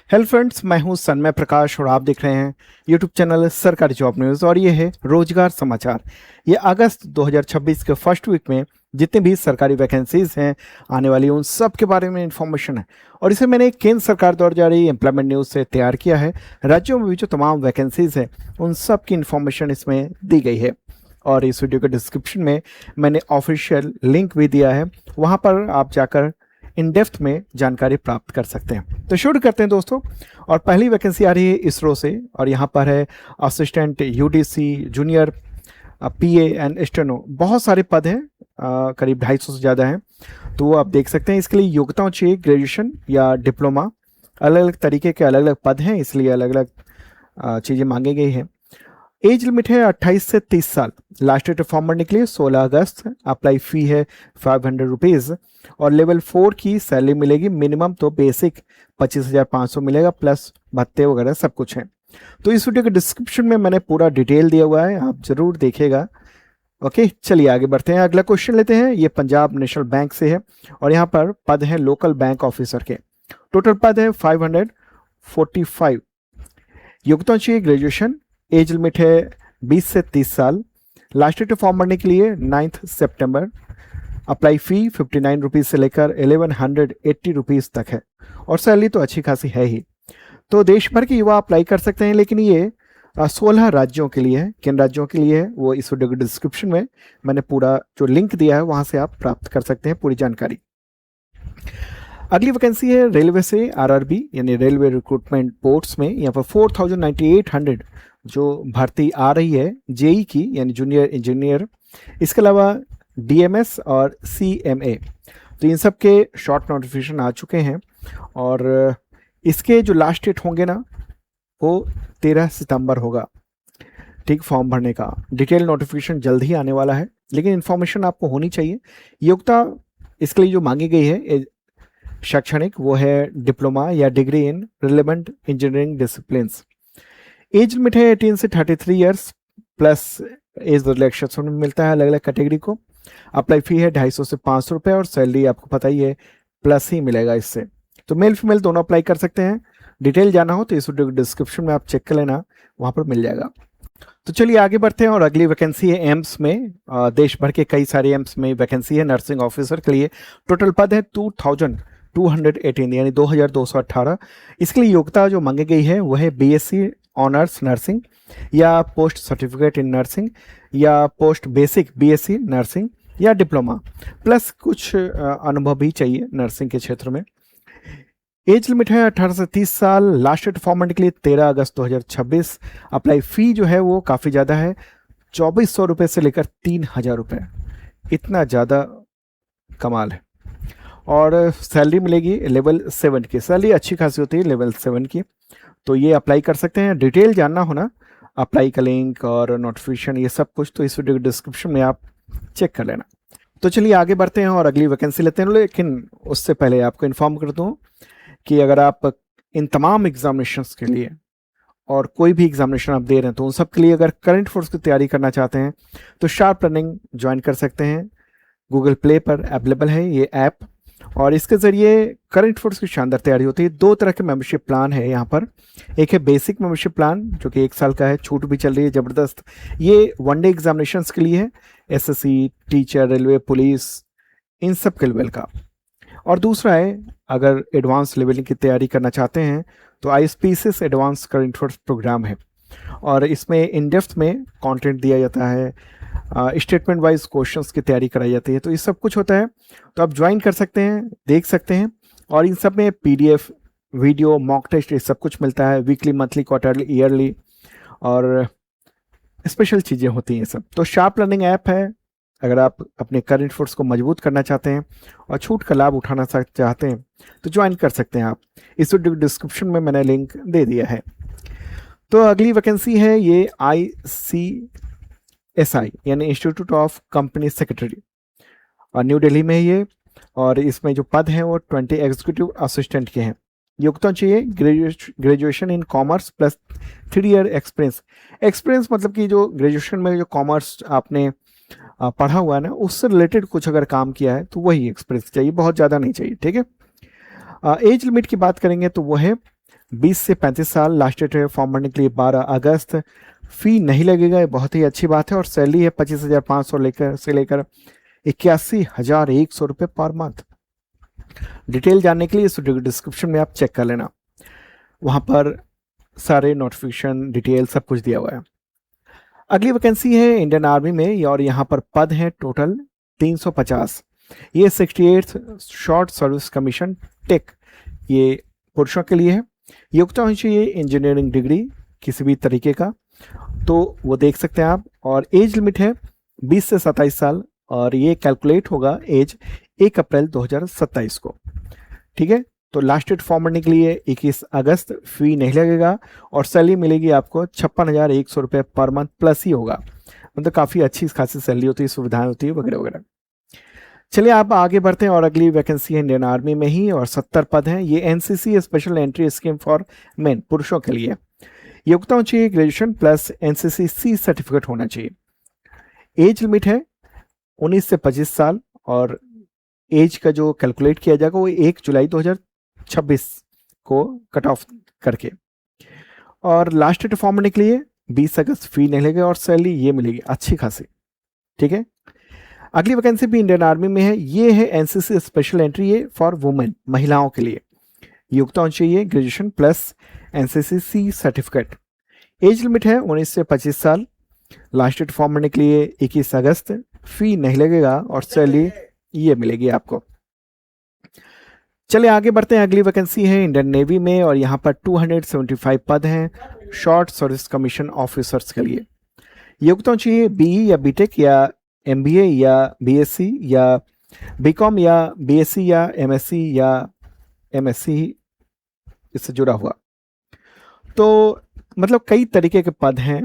Hello friends, मैं हूं सन्मय प्रकाश और आप देख रहे हैं यूट्यूब चैनल सरकारी जॉब न्यूज़ और ये है रोजगार समाचार। ये अगस्त 2026 के फर्स्ट वीक में जितनी भी सरकारी वैकेंसीज हैं आने वाली उन सब के बारे में इंफॉर्मेशन है और इसे मैंने केंद्र सरकार द्वारा जारी एम्प्लॉयमेंट न्यूज़ से तैयार किया है। राज्यों में भी जो तमाम वैकेंसीज है उन सब की इंफॉर्मेशन इसमें दी गई है और इस वीडियो के डिस्क्रिप्शन में मैंने ऑफिशियल लिंक भी दिया है, वहाँ पर आप जाकर इन डेप्थ में जानकारी प्राप्त कर सकते हैं। तो शुरू करते हैं दोस्तों। और पहली वैकेंसी आ रही है इसरो से और यहाँ पर है assistant UDC junior PA and steno. बहुत सारे पद हैं, करीब 250 से ज़्यादा हैं। तो आप देख सकते हैं इसके लिए योग्यता चाहिए ग्रेजुएशन या डिप्लोमा। अलग अलग तरीके के अलग अलग पद हैं, इसलिए अलग अलग चीज़ें मांगी गई हैं। एज लिमिट है 28 से 30 साल। लास्ट डेट फॉर्म भरने के लिए 16 अगस्त। अप्लाई फी है 500 रुपीज़ और लेवल 4 की सैलरी मिलेगी। मिनिमम तो बेसिक 25,500 मिलेगा, प्लस भत्ते वगैरह सब कुछ है। तो इस वीडियो के डिस्क्रिप्शन में मैंने पूरा डिटेल दिया हुआ है, आप जरूर देखिएगा। ओके, चलिए आगे बढ़ते हैं। अगला क्वेश्चन लेते हैं। ये पंजाब नेशनल बैंक से है और यहाँ पर पद है लोकल बैंक ऑफिसर के। टोटल पद है 545। योग्यता चाहिए ग्रेजुएशन। एज लिमिट है 20 से 30 साल। लास्ट डेट फॉर्म भरने के लिए 9 सितंबर। अप्लाई फी 59 रुपीज़ से लेकर 1180 रुपीज़ तक है और सैलरी तो अच्छी खासी है ही। तो देश भर के युवा अप्लाई कर सकते हैं, लेकिन ये 16 राज्यों के लिए है। किन राज्यों के लिए है वो इस वीडियो के डिस्क्रिप्शन में मैंने पूरा जो लिंक दिया है वहाँ से आप प्राप्त कर सकते हैं पूरी जानकारी। अगली वैकेंसी है रेलवे से आरआरबी यानी रेलवे रिक्रूटमेंट बोर्ड्स में। यहाँ पर 4,9800 जो भर्ती आ रही है जेई की यानी जूनियर इंजीनियर। इसके अलावा डीएमएस और सीएमए, तो इन सब के शॉर्ट नोटिफिकेशन आ चुके हैं और इसके जो लास्ट डेट होंगे ना वो 13 सितंबर होगा, ठीक, फॉर्म भरने का। डिटेल नोटिफिकेशन जल्द ही आने वाला है, लेकिन इन्फॉर्मेशन आपको होनी चाहिए। योग्यता इसके लिए जो मांगी गई है शैक्षणिक वो है डिप्लोमा या degree in relevant engineering disciplines. As limit है 18 से 33 ईयर्स, प्लस एज रिलैक्सेशन में मिलता है अलग अलग कैटेगरी को। अप्लाई फी है 250 से 500 रुपये और सैलरी आपको पता ही है प्लस ही मिलेगा इससे। तो मेल फीमेल दोनों अप्लाई कर सकते हैं। डिटेल जाना हो तो इस वीडियो के डिस्क्रिप्शन में आप चेक कर लेना, वहाँ पर मिल जाएगा। तो चलिए आगे बढ़ते हैं और अगली वैकेंसी है एम्स में। देश भर के कई सारे एम्स में वैकेंसी है नर्सिंग ऑफिसर के लिए। टोटल पद है 2218 यानी 2218। इसके लिए योग्यता जो मांगी गई है वह है बीएससी ऑनर्स नर्सिंग या पोस्ट सर्टिफिकेट इन नर्सिंग या पोस्ट बेसिक बीएससी नर्सिंग या डिप्लोमा, प्लस कुछ अनुभव भी चाहिए नर्सिंग के क्षेत्र में। एज लिमिट है 18 से 30 साल। लास्ट डेट फॉर्म भरने के लिए 13 अगस्त 2026। अप्लाई फी जो है वो काफ़ी ज़्यादा है, 2400 रुपये से लेकर 3000 रुपये। इतना ज़्यादा कमाल है। और सैलरी मिलेगी लेवल 7 की। सैलरी अच्छी खासी होती है लेवल 7 की, तो ये अप्लाई कर सकते हैं। डिटेल जानना हो ना, अप्लाई का लिंक और नोटिफिकेशन ये सब कुछ तो इस वीडियो के डिस्क्रिप्शन में आप चेक कर लेना। तो चलिए आगे बढ़ते हैं और अगली वैकेंसी लेते हैं, लेकिन उससे पहले आपको इन्फॉर्म कर दूं कि अगर आप इन तमाम एग्जामिनेशंस के लिए और कोई भी एग्जामिनेशन आप दे रहे हैं तो उन सब के लिए अगर करंट फोर्स की तैयारी करना चाहते हैं तो शार्प लर्निंग ज्वाइन कर सकते हैं। गूगल प्ले पर अवेलेबल है ये ऐप और इसके ज़रिए करंट फोर्स की शानदार तैयारी होती है। 2 तरह के मेंबरशिप प्लान है यहाँ पर। एक है बेसिक मेंबरशिप प्लान जो कि 1 साल का है, छूट भी चल रही है ज़बरदस्त। ये वनडे एग्जामिनेशंस के लिए है, एसएससी, टीचर, रेलवे, पुलिस, इन सब के लेवल का। और दूसरा है अगर एडवांस लेवलिंग की तैयारी करना चाहते हैं तो आईएसपीसीएस एडवांस करंट फोर्स प्रोग्राम है और इसमें इन डेप्थ में कंटेंट दिया जाता है, स्टेटमेंट वाइज क्वेश्चंस की तैयारी कराई जाती है। तो ये सब कुछ होता है, तो आप ज्वाइन कर सकते हैं, देख सकते हैं। और इन सब में पीडीएफ, वीडियो, मॉक टेस्ट ये सब कुछ मिलता है। वीकली, मंथली, क्वार्टरली, ईयरली और स्पेशल चीज़ें होती हैं सब। तो शार्प लर्निंग ऐप है, अगर आप अपने करंट फोर्स को मजबूत करना चाहते हैं और छूट का लाभ उठाना चाहते हैं तो ज्वाइन कर सकते हैं आप। इस वीडियो डिस्क्रिप्शन में मैंने लिंक दे दिया है। तो अगली वैकेंसी है ये ICSI यानी इंस्टीट्यूट ऑफ कंपनी सेक्रेटरी और न्यू दिल्ली में है ये। और इसमें जो पद हैं वो 20 एग्जीक्यूटिव असिस्टेंट के हैं। योग्यता चाहिए graduation in commerce plus 3 year experience. Experience मतलब कि जो ग्रेजुएशन में जो कॉमर्स आपने पढ़ा हुआ है ना उससे रिलेटेड कुछ अगर काम किया है तो वही एक्सपीरियंस चाहिए, बहुत ज़्यादा नहीं चाहिए, ठीक है। एज लिमिट की बात करेंगे तो वो है 20 से 35 साल, लास्ट डेट है फॉर्म भरने के लिए 12 अगस्त। फी नहीं लगेगा, ये बहुत ही अच्छी बात है। और सैलरी है 25,500 लेकर 81,100 रुपये पर मंथ। डिटेल जानने के लिए इस वीडियो डिस्क्रिप्शन में आप चेक कर लेना, वहां पर सारे नोटिफिकेशन डिटेल सब कुछ दिया हुआ है। अगली वैकेंसी है इंडियन आर्मी में, और यहाँ पर पद हैं टोटल 350। ये 68 शॉर्ट सर्विस कमीशन टेक, ये पुरुषों के लिए है। योग्यता होनी चाहिए इंजीनियरिंग डिग्री किसी भी तरीके का, तो वो देख सकते हैं आप। और एज लिमिट है 20 से 27 साल, और ये कैलकुलेट होगा एज 1 अप्रैल 2027 को। ठीक है, तो लास्ट डेट फॉर्म भरने के लिए 21 अगस्त। फी नहीं लगेगा और सैलरी मिलेगी आपको 56,100 रुपये पर मंथ प्लस ही होगा। मतलब काफ़ी अच्छी खासी सैलरी होती है, सुविधाएं होती है वगैरह वगैरह। चलिए आप आगे बढ़ते हैं, और अगली वैकेंसी है इंडियन आर्मी में ही, और 70 पद हैं। ये NCC special entry scheme for men, पुरुषों के लिए। योग्यता होनी चाहिए graduation plus NCC C certificate होना चाहिए। एज लिमिट है 19 से 25 साल, और एज का जो कैलकुलेट किया जाएगा वो 1 जुलाई 2026 को कट ऑफ करके। और लास्ट डेट फॉर्म भरने के लिए 20 अगस्त। फी नहीं लगेगा और सैलरी ये मिलेगी अच्छी खासी। ठीक है, अगली वैकेंसी भी इंडियन आर्मी में है। ये है एनसीसी स्पेशल एंट्री, ये फॉर वुमेन, महिलाओं के लिए। योग्यता होनी चाहिए graduation plus NCC C certificate. Age limit है 19 से 25 साल। लास्ट डेट फॉर्म भरने के लिए 21 अगस्त। फी नहीं लगेगा और सैलरी ये मिलेगी आपको। चलिए आगे बढ़ते हैं, अगली वैकेंसी है इंडियन नेवी में, और यहाँ पर 275 पद हैं शॉर्ट सर्विस कमीशन ऑफिसर्स के लिए। योग्यता चाहिए बीई या बीटेक या एमबीए या बीएससी या बीकॉम या बीएससी या एमएससी या एमएससी इससे जुड़ा हुआ। तो मतलब कई तरीके के पद हैं,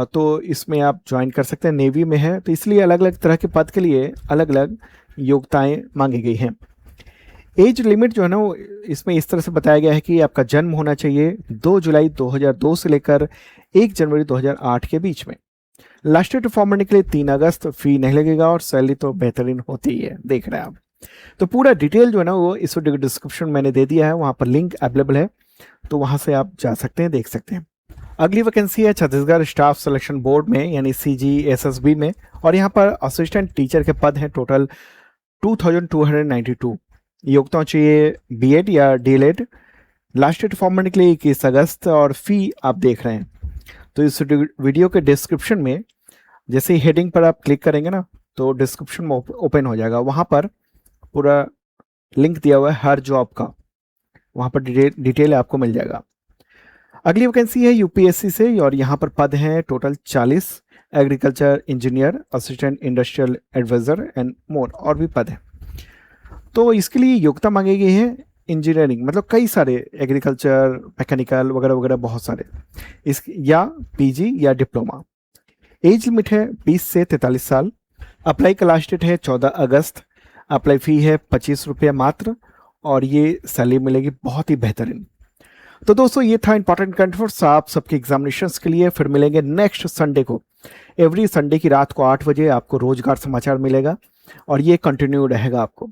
तो इसमें आप ज्वाइन कर सकते हैं। नेवी में है तो इसलिए अलग अलग तरह के पद के लिए अलग अलग योग्यताएं मांगी गई हैं। एज लिमिट जो है ना वो इसमें इस तरह से बताया गया है कि आपका जन्म होना चाहिए 2 जुलाई 2002 से लेकर 1 जनवरी 2008 के बीच में। लास्ट डेट फॉर्म भरने के लिए 3 अगस्त। फी नहीं लगेगा और सैलरी तो बेहतरीन होती है, देख रहे हैं आप। तो पूरा डिटेल जो है ना वो इस वीडियो डिस्क्रिप्शन मैंने दे दिया है, वहाँ पर लिंक अवेलेबल है, तो वहाँ से आप जा सकते हैं, देख सकते हैं। अगली वैकेंसी है छत्तीसगढ़ स्टाफ सिलेक्शन बोर्ड में, यानी CGSSB में, और यहाँ पर असिस्टेंट टीचर के पद हैं टोटल 2292। योग्यता चाहिए बीएड या डीएलएड। लास्ट डेट फॉर्म भरने के लिए 21 अगस्त, और फी आप देख रहे हैं। तो इस वीडियो के डिस्क्रिप्शन में जैसे ही हेडिंग पर आप क्लिक करेंगे ना, तो डिस्क्रिप्शन में ओपन हो जाएगा, वहाँ पर पूरा लिंक दिया हुआ है हर जॉब का, वहाँ पर डिटेल आपको मिल जाएगा। अगली वैकेंसी है यूपीएससी से, और यहाँ पर पद हैं total 40 agriculture engineer, assistant industrial adviser and more, और भी पद हैं। तो इसके लिए योग्यता मांगी गई है इंजीनियरिंग, मतलब कई सारे एग्रीकल्चर, मैकेनिकल वगैरह वगैरह बहुत सारे, इस या पीजी या डिप्लोमा। एज लिमिट है 20 से 43 साल। अप्लाई का लास्ट डेट है 14 अगस्त। अप्लाई फी है 25 रुपये मात्र, और ये सैलरी मिलेगी बहुत ही बेहतरीन। तो दोस्तों ये था इंपॉर्टेंट कंटेंट्स आप सबके एग्जामिनेशंस के लिए। फिर मिलेंगे नेक्स्ट संडे को। एवरी संडे की रात को 8 बजे आपको रोजगार समाचार मिलेगा, और ये कंटिन्यू रहेगा आपको।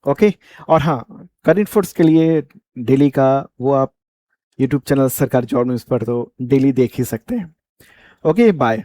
ओके, और हाँ, करंट अफेयर्स के लिए डेली का वो आप यूट्यूब चैनल सरकारी जॉब न्यूज़ पर तो डेली देख ही सकते हैं। Okay, bye.